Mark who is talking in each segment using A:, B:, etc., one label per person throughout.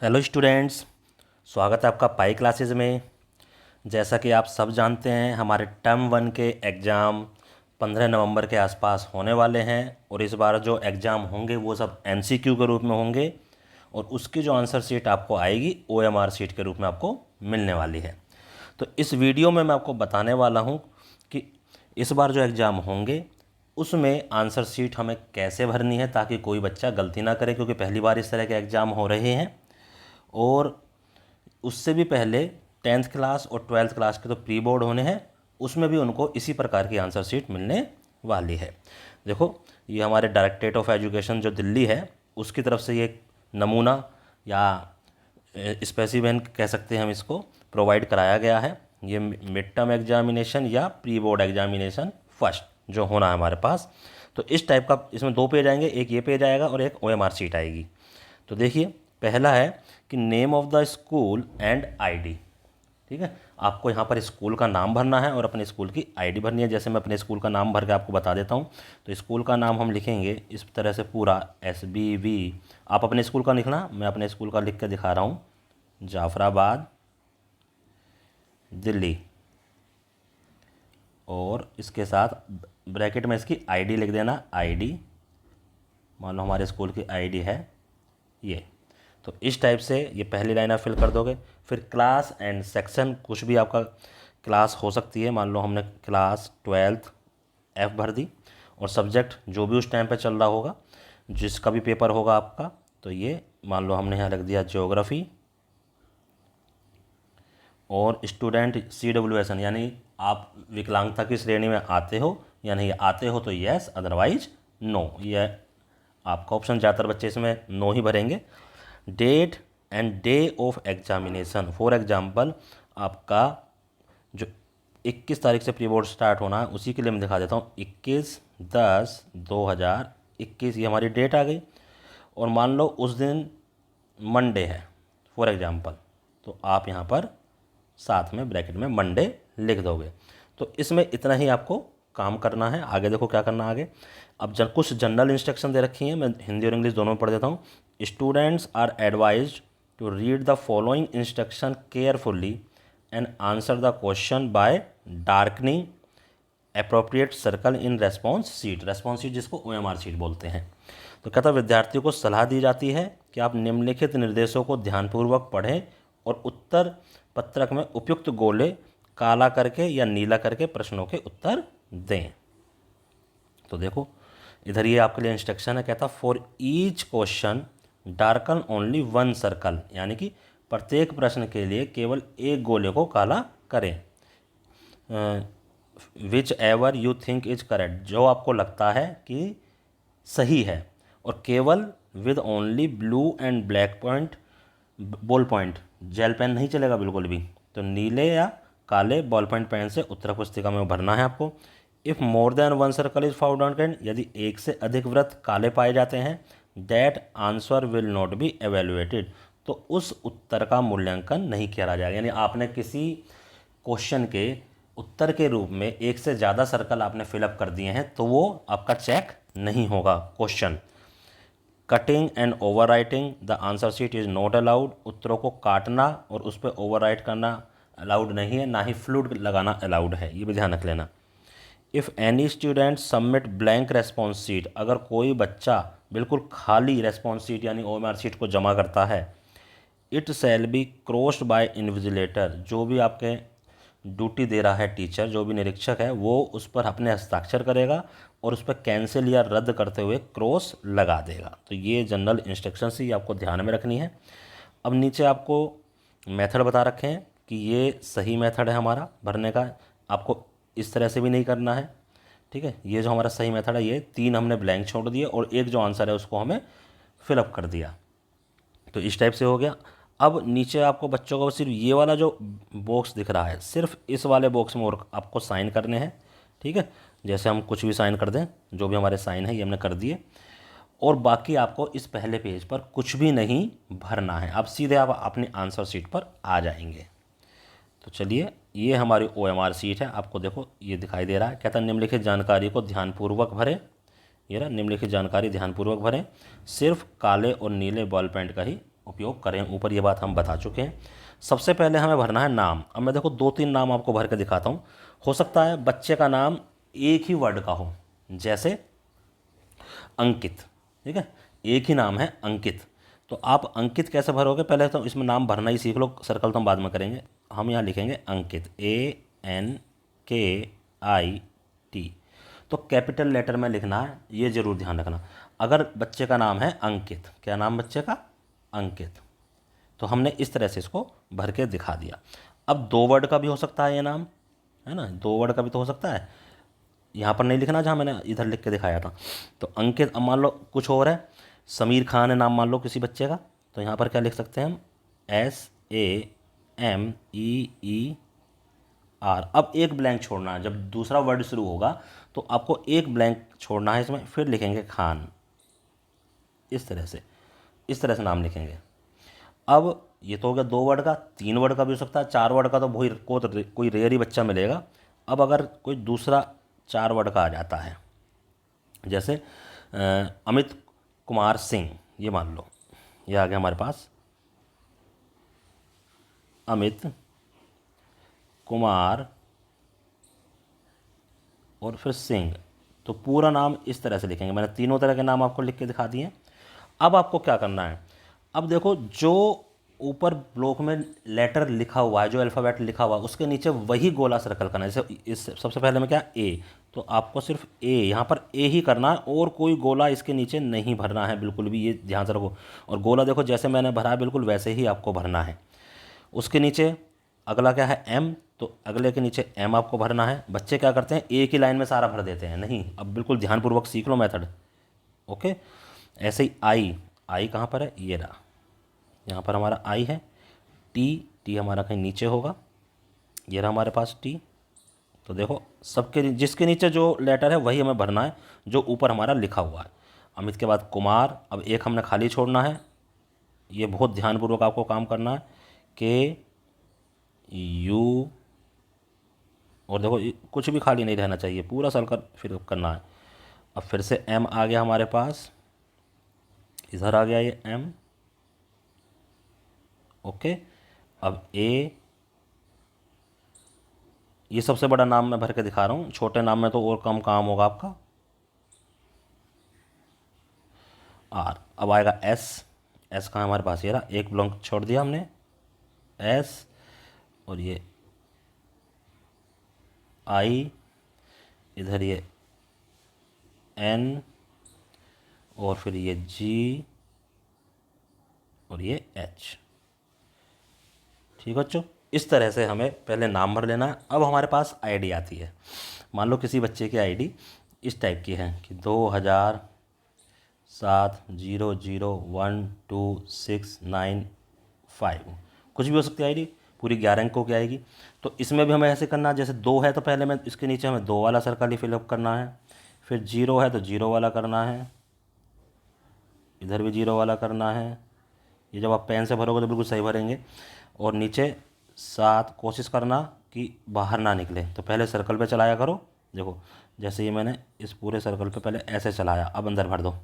A: Hello students, स्वागत है आपका पाई क्लासेस में। जैसा कि आप सब जानते हैं, हमारे टर्म वन के एग्ज़ाम 15 नवंबर के आसपास होने वाले हैं और इस बार जो एग्ज़ाम होंगे वो सब एमसीक्यू के रूप में होंगे और उसकी जो आंसर शीट आपको आएगी ओएमआर शीट के रूप में आपको मिलने वाली है। तो इस वीडियो में मैं आपको बताने वाला हूँ कि इस बार जो एग्ज़ाम होंगे उसमें आंसर शीट हमें कैसे भरनी है ताकि कोई बच्चा गलती ना करे, क्योंकि पहली बार इस तरह के एग्ज़ाम हो रहे हैं। और उससे भी पहले 10th क्लास और 12th क्लास के तो प्री बोर्ड होने हैं, उसमें भी उनको इसी प्रकार की आंसर शीट मिलने वाली है। देखो, ये हमारे डायरेक्टरेट ऑफ एजुकेशन जो दिल्ली है उसकी तरफ से ये नमूना या स्पेसिमेन कह सकते हैं हम इसको, प्रोवाइड कराया गया है। ये मिड टर्म एग्जामिनेशन या प्री बोर्ड एग्जामिनेशन फर्स्ट जो होना है हमारे पास, तो इस टाइप का इसमें 2 पेज आएंगे, एक ये पेज आएगा और एक ओएमआर शीट आएगी। तो देखिए, पहला है कि name of the school and ID. ठीक है, आपको यहाँ पर स्कूल का नाम भरना है और अपने स्कूल की आईडी भरनी है। जैसे मैं अपने स्कूल का नाम भर के आपको बता देता हूँ। तो स्कूल का नाम हम लिखेंगे इस तरह से पूरा SBV। आप अपने स्कूल का लिखना, मैं अपने स्कूल का लिख के दिखा रहा हूँ। जाफराबाद, दिल्ली। और इसके साथ ब्रैकेट में इसकी आईडी लिख देना, आईडी। मान लो हमारे स्कूल की आईडी है ये। तो इस टाइप से ये पहली लाइन आप फिल कर दोगे। फिर क्लास एंड सेक्शन, कुछ भी आपका क्लास हो सकती है। मान लो हमने क्लास 12th F भर दी, और सब्जेक्ट जो भी उस टाइम पे चल रहा होगा, जिसका भी पेपर होगा आपका, तो ये मान लो हमने यहाँ रख दिया ज्योग्राफी। और स्टूडेंट CWSN, यानी आप विकलांगता की श्रेणी में आते हो या नहीं आते हो तो यस, अदरवाइज नो। ये आपका ऑप्शन, ज़्यादातर बच्चे इसमें नो ही भरेंगे। Date and day of examination, for example आपका जो 21 तारीख से प्री बोर्ड स्टार्ट होना है उसी के लिए मैं दिखा देता हूँ। 21/10/2021 ये हमारी डेट आ गई। और मान लो उस दिन मंडे है फॉर एग्जांपल, तो आप यहाँ पर साथ में ब्रैकेट में मंडे लिख दोगे। तो इसमें इतना ही आपको काम करना है। आगे देखो क्या करना है आगे। अब कुछ जनरल इंस्ट्रक्शन दे रखी हैं, मैं हिंदी और इंग्लिश दोनों में पढ़ देता हूँ। Students are advised to read the following instruction carefully and answer the question by darkening appropriate circle in response sheet. Response sheet जिसको OMR शीट बोलते हैं। तो कहता विद्यार्थियों को सलाह दी जाती है कि आप निम्नलिखित निर्देशों को ध्यानपूर्वक पढ़ें और उत्तर पत्रक में उपयुक्त गोले काला करके या नीला करके प्रश्नों के उत्तर दें। तो देखो, इधर ये आपके लिए इंस्ट्रक्शन है। कहता for each question darken only one circle, यानी कि प्रत्येक प्रश्न के लिए केवल एक गोले को काला करें। Whichever you think is correct, जो आपको लगता है कि सही है। और केवल with only blue and black point, ball point, gel pen नहीं चलेगा बिल्कुल भी। तो नीले या काले बॉल पॉइंट पेन से उत्तर पुस्तिका में भरना है आपको। If more than one circle is found on canned, यदि एक से अधिक वृत्त काले पाए जाते हैं, that answer will not be evaluated, तो उस उत्तर का मूल्यांकन नहीं किया जाएगा। यानी आपने किसी क्वेश्चन के उत्तर के रूप में एक से ज़्यादा सर्कल आपने फिलअप कर दिए हैं तो वो आपका चेक नहीं होगा question. Cutting and over writing the answer sheet is not allowed, उत्तरों को काटना और उस पर ओवर राइट करना अलाउड नहीं है, ना ही फ्लूड लगाना अलाउड है, ये भी ध्यान रख लेना। If any student submit blank response sheet, अगर कोई बच्चा बिल्कुल खाली रेस्पॉन्स शीट यानी OMR शीट को जमा करता है, it shall be crossed by invigilator, जो भी आपके ड्यूटी दे रहा है टीचर, जो भी निरीक्षक है, वो उस पर अपने हस्ताक्षर करेगा और उस पर कैंसिल या रद्द करते हुए क्रॉस लगा देगा। तो ये जनरल इंस्ट्रक्शंस ही आपको ध्यान में रखनी है। अब नीचे आपको मेथड बता रखे हैं कि ये सही मेथड है हमारा भरने का, आपको इस तरह से भी नहीं करना है। ठीक है, ये जो हमारा सही मेथड है, ये 3 हमने ब्लैंक छोड़ दिए और एक जो आंसर है उसको हमें फिलअप कर दिया। तो इस टाइप से हो गया। अब नीचे आपको बच्चों को सिर्फ ये वाला जो बॉक्स दिख रहा है, सिर्फ इस वाले बॉक्स में और आपको साइन करने हैं। ठीक है, जैसे हम कुछ भी साइन कर दें, जो भी हमारे साइन है ये हमने कर दिए। और बाकी आपको इस पहले पेज पर कुछ भी नहीं भरना है, अब सीधे आप अपनी आंसर शीट पर आ जाएंगे। तो चलिए, ये हमारी OMR शीट है, आपको देखो ये दिखाई दे रहा है। कहता है निम्नलिखित जानकारी को ध्यानपूर्वक भरें। ये रहा, निम्नलिखित जानकारी ध्यानपूर्वक भरें, सिर्फ काले और नीले बॉल पेंट का ही उपयोग करें, ऊपर ये बात हम बता चुके हैं। सबसे पहले हमें भरना है नाम। अब मैं देखो 2-3 नाम आपको भर के दिखाता हूँ। हो सकता है बच्चे का नाम एक ही वर्ड का हो, जैसे अंकित, ठीक है, एक ही नाम है अंकित। तो आप अंकित कैसे भरोगे, पहले तो इसमें नाम भरना ही सीख लो, सर्कल तो हम बाद में करेंगे। हम यहाँ लिखेंगे अंकित, ANKIT। तो कैपिटल लेटर में लिखना है, ये ज़रूर ध्यान रखना। अगर बच्चे का नाम है अंकित, क्या नाम बच्चे का, अंकित, तो हमने इस तरह से इसको भर के दिखा दिया। अब 2 वर्ड का भी हो सकता है ये नाम, है ना, 2 वर्ड का भी तो हो सकता है। यहाँ पर नहीं लिखना जहाँ मैंने इधर लिख के दिखाया था। तो अंकित, अब मान लो कुछ और है, समीर खान है नाम मान लो किसी बच्चे का, तो यहाँ पर क्या लिख सकते हैं हम, SAMEER। अब एक ब्लैंक छोड़ना है, जब दूसरा वर्ड शुरू होगा तो आपको एक ब्लैंक छोड़ना है इसमें, फिर लिखेंगे खान, इस तरह से नाम लिखेंगे। अब ये तो हो गया 2 वर्ड का, 3 वर्ड का भी हो सकता है, 4 वर्ड का तो कोई रेयर ही बच्चा मिलेगा। अब अगर कोई दूसरा 4 वर्ड का आ जाता है, जैसे अमित कुमार सिंह, ये मान लो, ये आ गया हमारे पास अमित कुमार और फिर सिंह, तो पूरा नाम इस तरह से लिखेंगे। मैंने तीनों तरह के नाम आपको लिख के दिखा दिए। अब आपको क्या करना है, अब देखो जो ऊपर ब्लॉक में लेटर लिखा हुआ है, जो अल्फ़ाबेट लिखा हुआ है, उसके नीचे वही गोला सर्कल करना है। जैसे इस सबसे पहले में क्या, ए, तो आपको सिर्फ ए, यहाँ पर ए ही करना है, और कोई गोला इसके नीचे नहीं भरना है बिल्कुल भी, ये ध्यान से रखो। और गोला देखो जैसे मैंने भरा है बिल्कुल वैसे ही आपको भरना है। उसके नीचे अगला क्या है, एम, तो अगले के नीचे एम आपको भरना है। बच्चे क्या करते हैं, एक ही लाइन में सारा भर देते हैं, नहीं, अब बिल्कुल ध्यानपूर्वक सीख लो मेथड, ओके। ऐसे ही आई, आई कहाँ पर है, ये रहा, यहाँ पर हमारा आई है। टी, टी हमारा कहीं नीचे होगा, ये रहा हमारे पास टी। तो देखो सबके जिसके नीचे जो लेटर है वही हमें भरना है जो ऊपर हमारा लिखा हुआ है। अमित के बाद कुमार, अब एक हमने खाली छोड़ना है, ये बहुत ध्यानपूर्वक आपको काम करना है। KU, और देखो कुछ भी खाली नहीं रहना चाहिए, पूरा सर्कल फिर करना है। अब फिर से M आ गया हमारे पास, इधर आ गया ये M, ओके। अब A, ये सबसे बड़ा नाम मैं भर के दिखा रहा हूँ, छोटे नाम में तो और कम काम होगा आपका। R, अब आएगा S, S कहाँ हमारे पास, ये रहा, एक ब्लॉक छोड़ दिया हमने, S, और ये I, इधर ये N, और फिर ये G, और ये H। ठीक है बच्चों, इस तरह से हमें पहले नाम भर लेना है। अब हमारे पास आईडी आती है। मान लो किसी बच्चे की आईडी इस टाइप की है कि 200700122695, कुछ भी हो सकती है आईडी, पूरी 11 अंकों की आएगी। तो इसमें भी हमें ऐसे करना है, जैसे 2 है तो पहले में इसके नीचे हमें 2 वाला सर्कल ही फिलअप करना है, फिर 0 है तो 0 वाला करना है, इधर भी 0 वाला करना है। ये जब आप पेन से भरोगे तो बिल्कुल सही भरेंगे। और नीचे 7 कोशिश करना कि बाहर ना निकले, तो पहले सर्कल पे चलाया करो। देखो जैसे ये मैंने इस पूरे सर्कल पे पहले ऐसे चलाया, अब अंदर भर दो,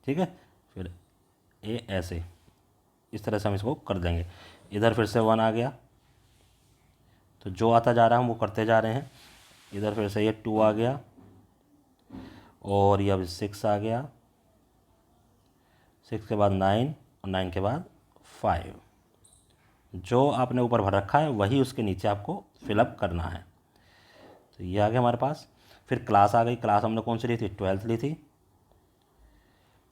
A: ठीक है, फिर ये ऐसे, इस तरह से हम इसको कर देंगे। इधर फिर से 1 आ गया, तो जो आता जा रहा है हम वो करते जा रहे हैं। इधर फिर से ये 2 आ गया, और ये अब 6 आ गया, 6 के बाद 9, और 9 के बाद 5। जो आपने ऊपर भर रखा है वही उसके नीचे आपको फिलअप करना है। तो ये आ गया हमारे पास। फिर क्लास आ गई, क्लास हमने कौन सी ली थी, 12th ली थी।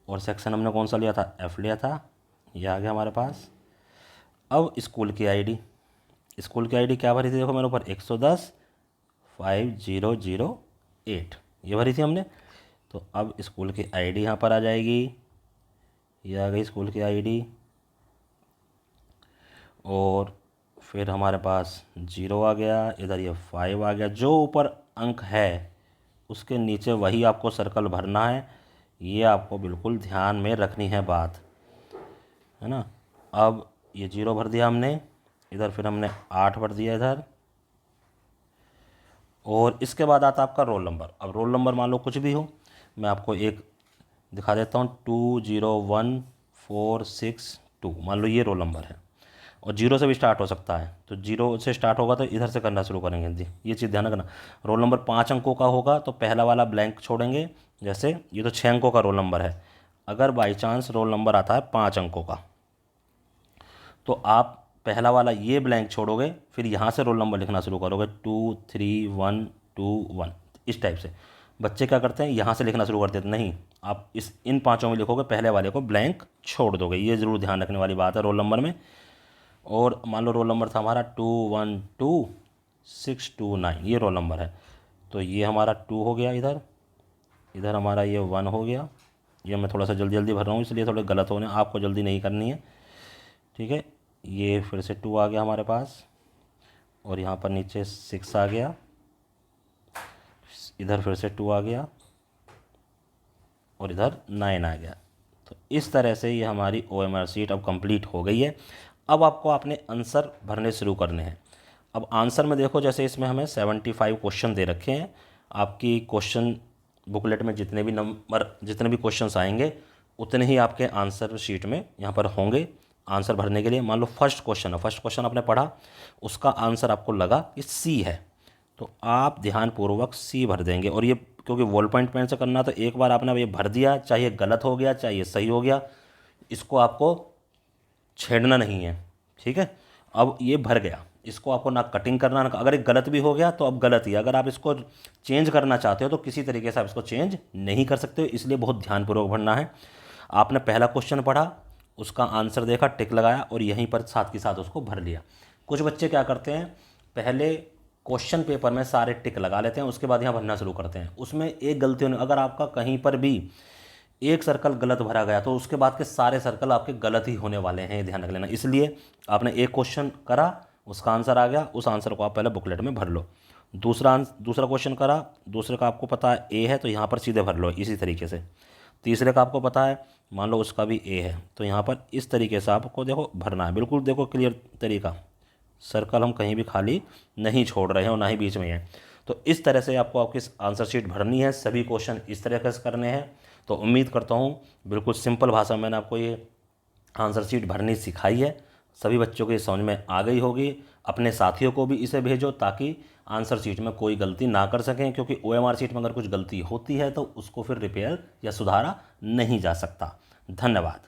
A: और सेक्शन हमने कौन सा लिया था, F लिया था, ये आ गया हमारे पास। अब स्कूल की आईडी, स्कूल की आईडी क्या भरी थी, देखो मेरे ऊपर 110-5008 ये भरी थी हमने। तो अब स्कूल की आईडी यहाँ पर आ जाएगी, ये आ गई स्कूल की आईडी। और फिर हमारे पास 0 आ गया, इधर ये 5 आ गया। जो ऊपर अंक है उसके नीचे वही आपको सर्कल भरना है, ये आपको बिल्कुल ध्यान में रखनी है बात, है ना। अब ये 0 भर दिया हमने, इधर फिर हमने 8 भर दिया इधर। और इसके बाद आता आपका रोल नंबर। अब रोल नंबर मान लो कुछ भी हो, मैं आपको एक दिखा देता हूँ, 201462 2, मान लो ये रोल नंबर है, और 0 से भी स्टार्ट हो सकता है, तो 0 से स्टार्ट होगा तो इधर से करना शुरू करेंगे जी, ये चीज़ ध्यान रखना। रोल नंबर 5 अंकों का होगा तो पहला वाला ब्लैंक छोड़ेंगे, जैसे ये तो 6 अंकों का रोल नंबर है, अगर बाई चांस रोल नंबर आता है 5 अंकों का तो आप पहला वाला ये ब्लैंक छोड़ोगे, फिर यहाँ से रोल नंबर लिखना शुरू करोगे 2 3 1 2 1, इस टाइप से। बच्चे क्या करते हैं, यहाँ से लिखना शुरू कर देते, नहीं आप इन पांचों में लिखोगे, पहले वाले को ब्लैंक छोड़ दोगे, ये ज़रूर ध्यान रखने वाली बात है रोल नंबर में। और मान लो रोल नंबर था हमारा 212629, ये रोल नंबर है, तो ये हमारा 2 हो गया, इधर इधर हमारा ये 1 हो गया। ये मैं थोड़ा सा जल्दी जल्दी भर रहा हूँ इसलिए थोड़े गलत होने, आपको जल्दी नहीं करनी है, ठीक है। ये फिर से 2 आ गया हमारे पास, और यहाँ पर नीचे 6 आ गया, इधर फिर से 2 आ गया, और इधर 9 आ गया। तो इस तरह से ये हमारी OMR शीट अब कंप्लीट हो गई है। अब आपको अपने आंसर भरने शुरू करने हैं। अब आंसर में देखो, जैसे इसमें हमें 75 क्वेश्चन दे रखे हैं, आपकी क्वेश्चन बुकलेट में जितने भी क्वेश्चंस आएंगे उतने ही आपके आंसर शीट में यहाँ पर होंगे आंसर भरने के लिए। मान लो फर्स्ट क्वेश्चन है, फर्स्ट क्वेश्चन आपने पढ़ा, उसका आंसर आपको लगा कि सी है, तो आप ध्यानपूर्वक सी भर देंगे। और ये क्योंकि बॉल पॉइंट पेन से करना, तो एक बार आपने ये भर दिया, चाहे गलत हो गया चाहे सही हो गया, इसको आपको छेड़ना नहीं है, ठीक है। अब ये भर गया, इसको आपको ना कटिंग करना ना, अगर एक गलत भी हो गया तो अब गलत ही, अगर आप इसको चेंज करना चाहते हो तो किसी तरीके से आप इसको चेंज नहीं कर सकते हो, इसलिए बहुत ध्यानपूर्वक भरना है। आपने पहला क्वेश्चन पढ़ा, उसका आंसर देखा, टिक लगाया, और यहीं पर साथ के साथ उसको भर लिया। कुछ बच्चे क्या करते हैं, पहले क्वेश्चन पेपर में सारे टिक लगा लेते हैं, उसके बाद यहाँ भरना शुरू करते हैं, उसमें एक गलती होने, अगर आपका कहीं पर भी एक सर्कल गलत भरा गया तो उसके बाद के सारे सर्कल आपके गलत ही होने वाले हैं, ध्यान रख लेना। इसलिए आपने एक क्वेश्चन करा, उसका आंसर आ गया, उस आंसर को आप पहले बुकलेट में भर लो। दूसरा क्वेश्चन करा, दूसरे का आपको पता है ए है, तो यहाँ पर सीधे भर लो इसी तरीके से। तीसरे का आपको पता है, मान लो उसका भी ए है, तो यहाँ पर इस तरीके से आपको देखो भरना है, बिल्कुल देखो क्लियर तरीका, सर्कल हम कहीं भी खाली नहीं छोड़ रहे हैं और ना ही बीच में है। तो इस तरह से आपको आपकी आंसर शीट भरनी है, सभी क्वेश्चन इस तरह से करने हैं। तो उम्मीद करता हूँ बिल्कुल सिंपल भाषा में मैंने आपको ये आंसर शीट भरनी सिखाई है, सभी बच्चों को ये समझ में आ गई होगी। अपने साथियों को भी इसे भेजो ताकि आंसर शीट में कोई गलती ना कर सकें, क्योंकि OMR शीट में अगर कुछ गलती होती है तो उसको फिर रिपेयर या सुधारा नहीं जा सकता। धन्यवाद।